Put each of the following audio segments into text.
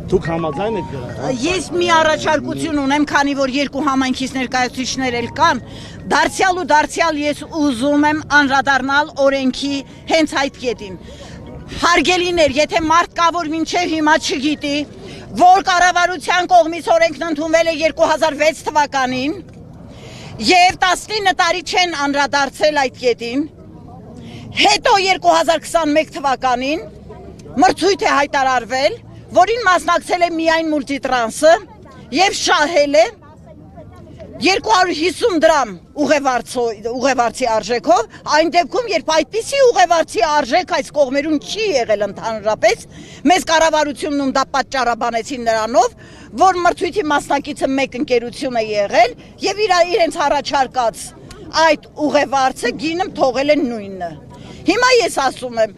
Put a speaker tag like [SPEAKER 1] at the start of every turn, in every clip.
[SPEAKER 1] Դուք համաձայն եք դրա։
[SPEAKER 2] Ես մի առաջարկություն ունեմ, քանի որ երկու համայնքից ներկայացուցիչներ էլ կան, դարձյալ ու դարձյալ ես ուզում եմ անդրադառնալ օրենքի հենց այդ կետին։ Հարգելիներ, եթե մարդ կա, որ մինչև հիմա չգիտի, որ կառավարության կողմից օրենքն ընդունվել է 2006 թվականին եւ 19 տարի չեն անդրադարձել այդ կետին, հետո 2021 թվականին մրցույթ է հայտարարվել, որին մասնակցել է միայն մուլտիտրանսը եւ շահել է 250 դրամ ուղևարցի արժեքով, այն դեպքում, երբ այդպիսի ուղևարցի արժեք այս կողմերում չի եղել ընդհանրապես, մեզ կառավարությունում դա պատճառաբանեցին նրանով, որ մրցույթի մասնակիցը մեկ ընկերություն է եղել եւ իրենց առաջարկած այդ ուղևարցը գինը թողել են նույնը։ Հիմա ես ասում եմ,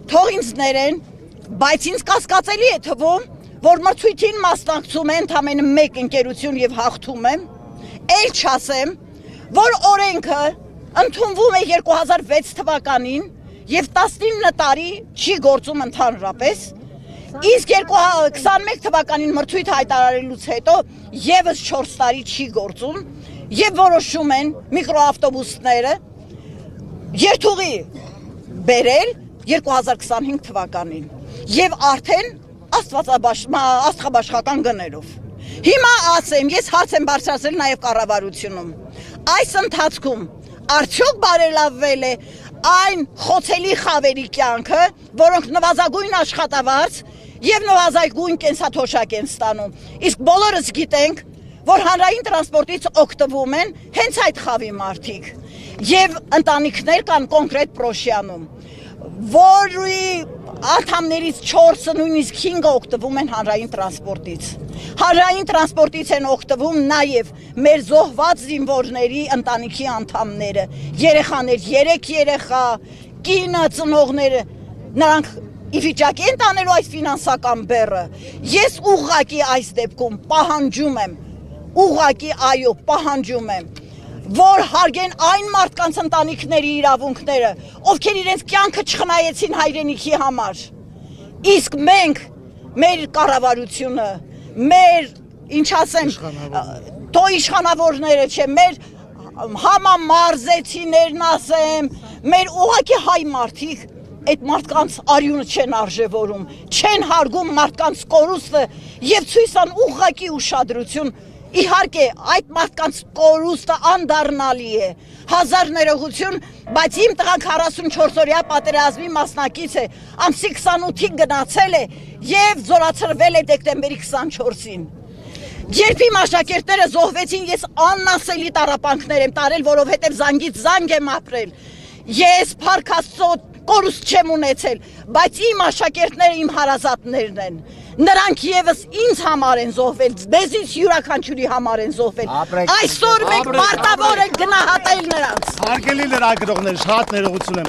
[SPEAKER 2] թող ինձ ներեն, բայց ինձ կասկածելի է թվում, որ մրցույթին մասնակցում է ընդամենը մեկ ընկերություն եւ հաղթում է, էլ չասեմ, որ օրենքը ընդունվում է 2006 թվականին եւ 19 տարի չի գործում ընդհանրապես, իսկ 2021 թվականին մրցույթ հայտարարելուց հետո եւս 4 տարի չի գործում եւ որոշում են միկրոավտոբուսները երթուղի բերել 2025 թվականին եւ արդեն աստղաբաշխական գներով։ Հիմա ասեմ, ես հարց եմ բարձրացրել նաեւ կառավարությունում։ Այս ընթացքում արդյոք բարելավվել է այն խոցելի խավերի կյանքը, որոնք նվազագույն աշխատավարձ եւ նվազագույն կենսաթոշակ են ստանում։ Իսկ բոլորս գիտենք, որ հանրային տրանսպորտից օգտվում են հենց այդ խավի մարդիկ եւ ընտանիքներ կան կոնկրետ Պրոշյանում, որի անդամներից 4-ը նույնիսկ 5-ը օգտվում են հանրային տրանսպորտից։ Հանրային տրանսպորտից են օգտվում նաև մեր զոհված զինվորների ընտանիքի անդամները, երեխաներ, 3 երեխա, կինը, ծնողները, նրանք ի վիճակի են տանելու այս ֆինանսական բեռը։ Ես ուղղակի այս դեպքում պահանջում եմ, այո, պահանջում եմ, որ հարգեն այն մարդկանց ընտանիքների իրավունքները, ովքեր իրենց կյանքը չխնայեցին հայրենիքի համար։ Իսկ մենք, մեր կառավարությունը, մեր, ինչ ասեմ, թո իշխանավորները չէ, մեր համամարզեցիներն ասեմ, մեր ուղղակի հայ մարդիկ այդ մարդկանց արյունը չեն արժևորում, չեն հարգում մարդկանց կորուստը եւ ցույց տան ուղղակի ուշադրություն։ Իհարկե, այդ մարդկանց կորուստը անդառնալի է, հազար ներողություն, բայց իմ տղան 44-օրյա պատերազմի մասնակից է, ամսի 28-ին գնացել է եւ զորացրվել է դեկտեմբերի 24-ին։ Երբ իմ աշակերտները զոհվեցին, ես աննասելի տառապանքներ եմ տարել, որովհետեւ զանգից զանգ եմ ապրել։ Ես Փառք Աստծո կորուստ չեմ ունեցել, բայց իմ աշակերտները իմ հարազատներն են։ Նրանք եւս ինձ համար են զոհվել, մեզից յուրաքանչյուրի համար են զոհվել։ Այսօր մենք պարտավոր ենք գնահատել նրանց։
[SPEAKER 1] Հարգելի լրագրողներ, շատ ներողություն եմ